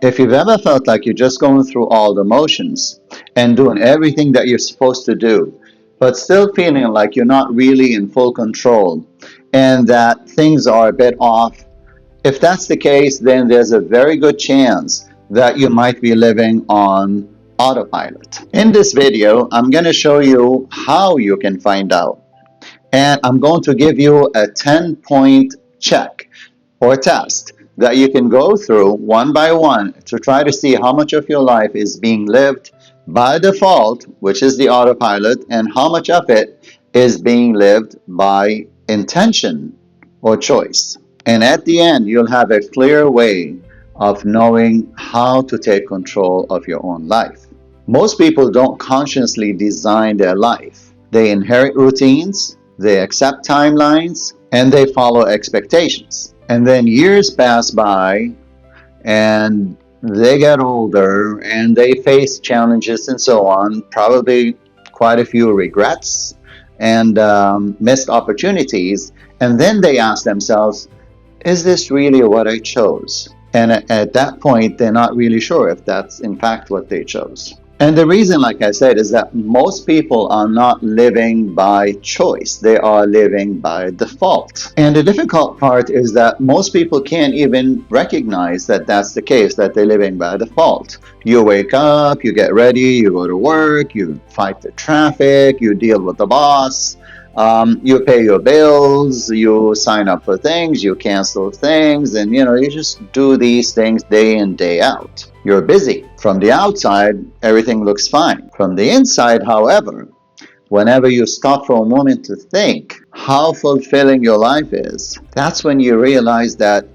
If you've ever felt like you're just going through all the motions and doing everything that you're supposed to do, but still feeling like you're not really in full control and that things are a bit off, if that's the case, then there's a very good chance that you might be living on autopilot. In this video, I'm going to show you how you can find out. And I'm going to give you a 10-point check or test that you can go through one by one to try to see how much of your life is being lived by default, which is the autopilot, and how much of it is being lived by intention or choice. And at the end, you'll have a clear way of knowing how to take control of your own life. Most people don't consciously design their life. They inherit routines, they accept timelines, and they follow expectations. And then years pass by and they get older and they face challenges and so on, probably quite a few regrets and missed opportunities. And then they ask themselves, is this really what I chose? And at that point, they're not really sure if that's in fact what they chose. And the reason, like I said, is that most people are not living by choice. They are living by default. And the difficult part is that most people can't even recognize that that's the case, that they're living by default. You wake up, you get ready, you go to work, you fight the traffic, you deal with the boss, you pay your bills, you sign up for things, you cancel things, and you just do these things day in, day out. You're busy. From the outside, everything looks fine. From the inside, however, whenever you stop for a moment to think how fulfilling your life is, that's when you realize that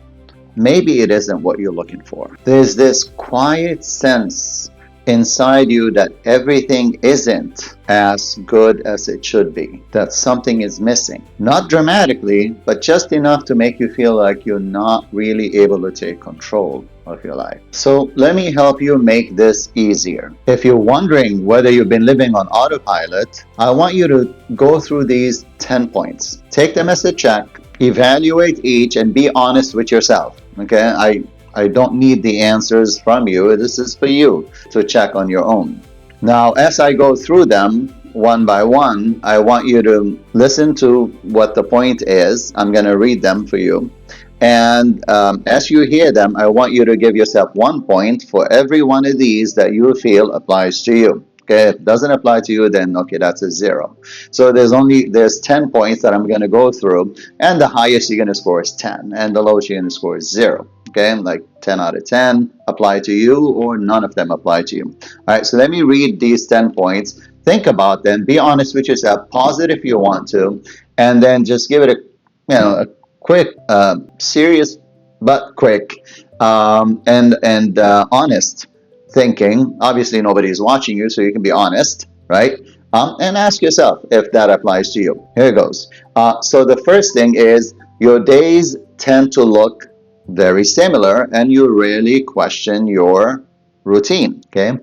maybe it isn't what you're looking for. There's this quiet sense inside you that everything isn't as good as it should be, that something is missing. Not dramatically, but just enough to make you feel like you're not really able to take control of your life. So let me help you make this easier. If you're wondering whether you've been living on autopilot, I want you to go through these 10 points. Take them as a check, evaluate each, and be honest with yourself. Okay, I don't need the answers from you. This is for you to check on your own. Now, as I go through them one by one, I want you to listen to what the point is. I'm going to read them for you. And as you hear them, I want you to give yourself 1 point for every one of these that you feel applies to you. Okay, if it doesn't apply to you, then okay, that's a 0. So there's 10 points that I'm going to go through, and the highest you're going to score is 10, and the lowest you're going to score is 0. Okay, like 10 out of 10 apply to you, or none of them apply to you. All right, so let me read these 10 points. Think about them. Be honest with yourself. Pause it if you want to, and then just give it a quick, serious but quick, and honest thinking. Obviously, nobody is watching you, so you can be honest, right? And ask yourself if that applies to you. Here it goes. So the first thing is your days tend to look very similar, and you rarely question your routine. Okay.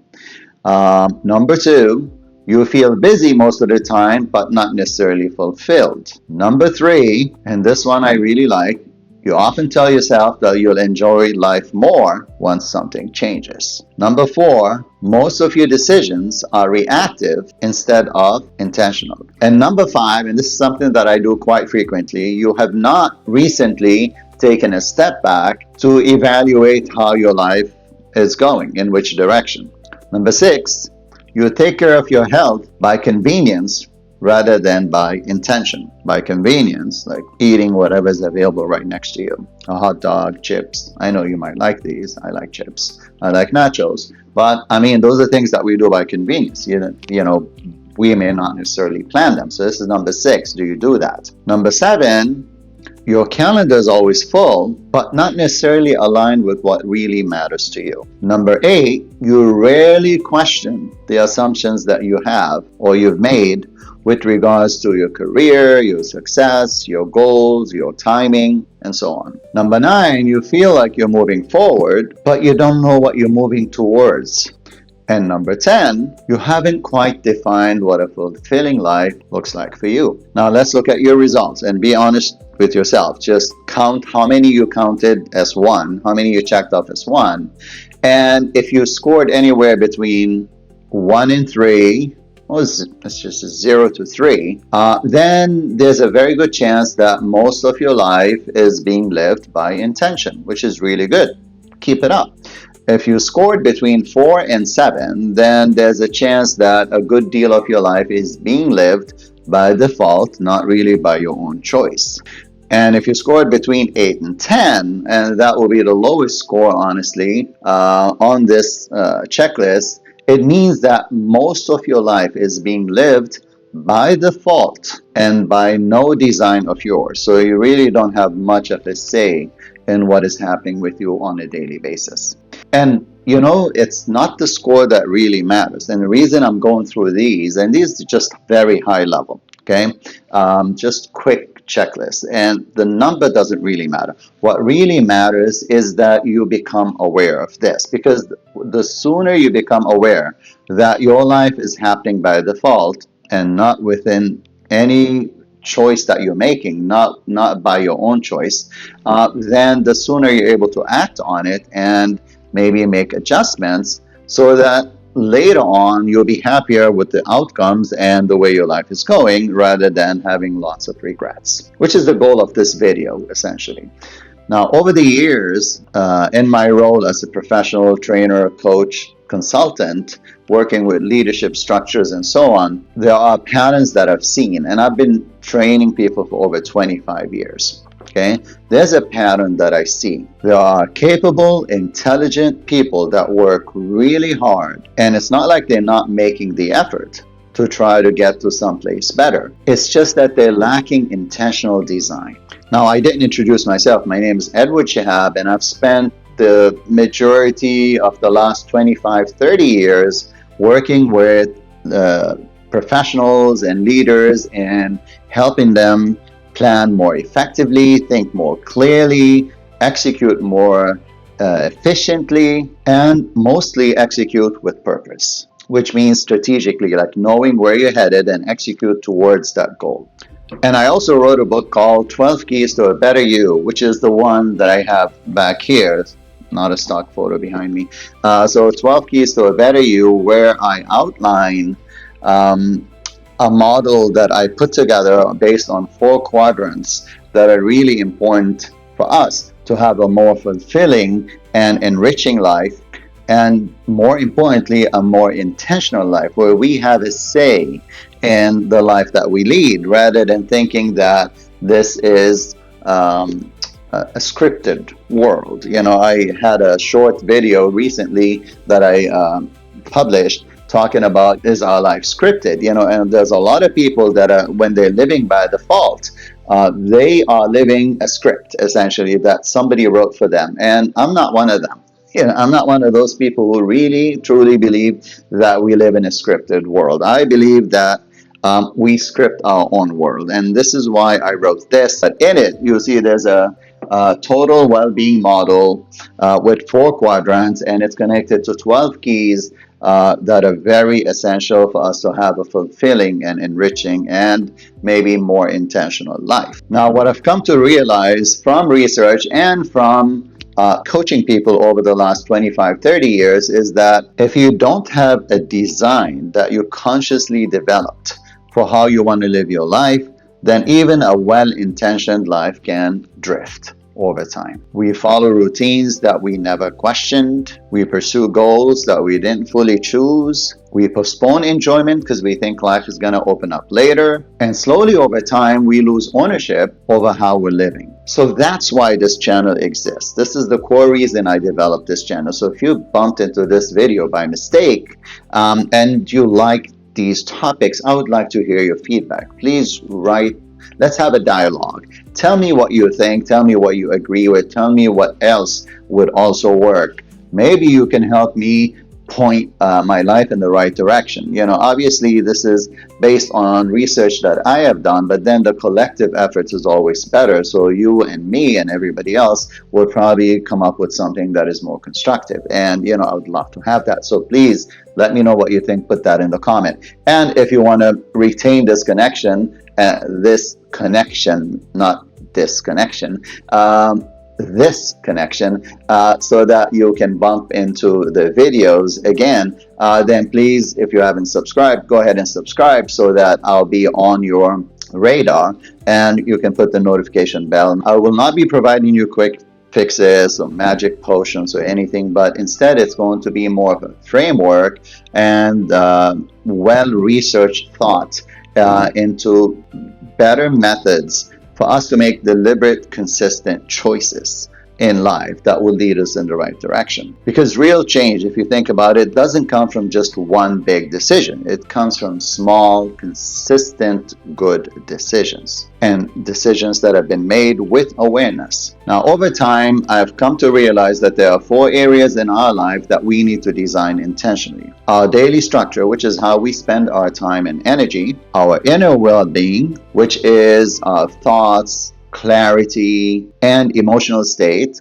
Number 2, you feel busy most of the time, but not necessarily fulfilled. Number 3, and this one I really like, you often tell yourself that you'll enjoy life more once something changes. Number 4, most of your decisions are reactive instead of intentional. And number 5, and this is something that I do quite frequently, you have not recently taken a step back to evaluate how your life is going, in which direction. Number 6, you take care of your health by convenience rather than by intention. By convenience, like eating whatever is available right next to you. A hot dog, chips. I know you might like these. I like chips. I like nachos. But I mean, those are things that we do by convenience. You know, we may not necessarily plan them. So this is number 6. Do you do that? Number 7, your calendar is always full, but not necessarily aligned with what really matters to you. Number 8, you rarely question the assumptions that you have or you've made with regards to your career, your success, your goals, your timing, and so on. Number 9, you feel like you're moving forward, but you don't know what you're moving towards. And number 10, you haven't quite defined what a fulfilling life looks like for you. Now let's look at your results and be honest with yourself. Just count how many you counted as 1, how many you checked off as 1, And if you scored anywhere between 1 and 3, well, it's just 0 to 3, then there's a very good chance that most of your life is being lived by intention, which is really good. Keep it up. If you scored between 4 and 7, then there's a chance that a good deal of your life is being lived by default, not really by your own choice. And if you scored between 8 and 10, and that will be the lowest score, honestly, on this checklist, it means that most of your life is being lived by default and by no design of yours. So you really don't have much of a say in what is happening with you on a daily basis. And it's not the score that really matters. And the reason I'm going through these, and these are just very high level, okay? Just quick checklist, and the number doesn't really matter. What really matters is that you become aware of this, because the sooner you become aware that your life is happening by default and not within any choice that you're making, not by your own choice, then the sooner you're able to act on it and maybe make adjustments so that later on you'll be happier with the outcomes and the way your life is going, rather than having lots of regrets, which is the goal of this video, essentially. Now, over the years, in my role as a professional trainer, coach, consultant, working with leadership structures and so on, there are patterns that I've seen, and I've been training people for over 25 years. Okay, there's a pattern that I see. There are capable, intelligent people that work really hard, and it's not like they're not making the effort to try to get to someplace better. It's just that they're lacking intentional design. Now, I didn't introduce myself. My name is Edward Shihab, and I've spent the majority of the last 25, 30 years working with professionals and leaders and helping them plan more effectively, think more clearly, execute more efficiently, and mostly execute with purpose, which means strategically, like knowing where you're headed and execute towards that goal. And I also wrote a book called 12 Keys to a Better You, which is the one that I have back here, not a stock photo behind me. So 12 Keys to a Better You, where I outline a model that I put together based on 4 quadrants that are really important for us to have a more fulfilling and enriching life, and more importantly, a more intentional life where we have a say in the life that we lead, rather than thinking that this is a scripted world. I had a short video recently that I published talking about, is our life scripted? And there's a lot of people that are, when they're living by default, they are living a script, essentially, that somebody wrote for them. And I'm not one of them. I'm not one of those people who really, truly believe that we live in a scripted world. I believe that we script our own world. And this is why I wrote this. But in it, you'll see there's a total well-being model with 4 quadrants, and it's connected to 12 keys that are very essential for us to have a fulfilling and enriching and maybe more intentional life. Now, what I've come to realize from research and from coaching people over the last 25, 30 years is that if you don't have a design that you consciously developed for how you want to live your life, then even a well-intentioned life can drift over time. We follow routines that we never questioned. We pursue goals that we didn't fully choose. We postpone enjoyment because we think life is going to open up later. And slowly over time, we lose ownership over how we're living. So that's why this channel exists. This is the core reason I developed this channel. So if you bumped into this video by mistake and you like these topics, I would like to hear your feedback. Please write. Let's have a dialogue. Tell me what you think. Tell me what you agree with. Tell me what else would also work. Maybe you can help me point my life in the right direction. Obviously this is based on research that I have done, but then the collective efforts is always better. So you and me and everybody else will probably come up with something that is more constructive. And I would love to have that. So please let me know what you think. Put that in the comment. And if you want to retain this connection, not disconnection, this connection so that you can bump into the videos again, then please, if you haven't subscribed, go ahead and subscribe so that I'll be on your radar and you can put the notification bell. I will not be providing you quick fixes or magic potions or anything, but instead it's going to be more of a framework and well-researched thought into better methods for us to make deliberate, consistent choices in life that will lead us in the right direction. Because real change, if you think about it, doesn't come from just one big decision. It comes from small, consistent, good decisions, and decisions that have been made with awareness. Now, over time, I've come to realize that there are 4 areas in our life that we need to design intentionally. Our daily structure, which is how we spend our time and energy. Our inner well-being, which is our thoughts, clarity, and emotional state,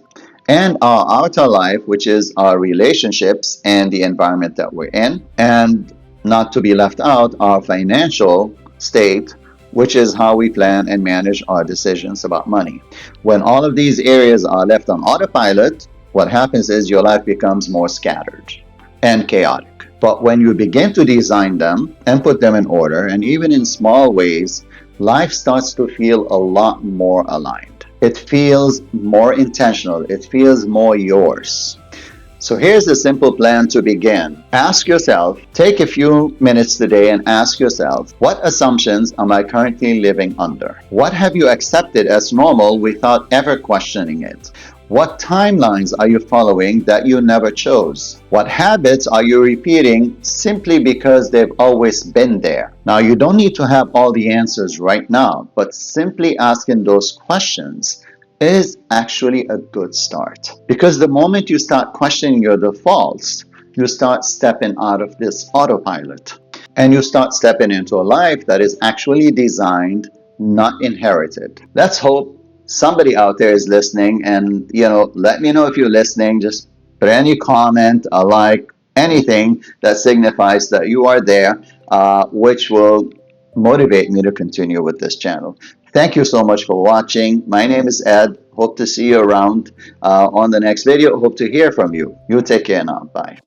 and our outer life, which is our relationships and the environment that we're in, and not to be left out, our financial state, which is how we plan and manage our decisions about money. When all of these areas are left on autopilot, what happens is your life becomes more scattered and chaotic. But when you begin to design them and put them in order, and even in small ways, life starts to feel a lot more aligned. It feels more intentional. It feels more yours. So here's a simple plan to begin. Ask yourself, take a few minutes today and ask yourself, what assumptions am I currently living under? What have you accepted as normal without ever questioning it? What timelines are you following that you never chose? What habits are you repeating simply because they've always been there? Now, you don't need to have all the answers right now, but simply asking those questions is actually a good start. Because the moment you start questioning your defaults, you start stepping out of this autopilot and you start stepping into a life that is actually designed, not inherited. Let's hope somebody out there is listening, and let me know if you're listening. Just put any comment, a like, anything that signifies that you are there, which will motivate me to continue with this channel. Thank you so much for watching. My name is Ed. Hope to see you around on the next video. Hope to hear from you. You take care now. Bye.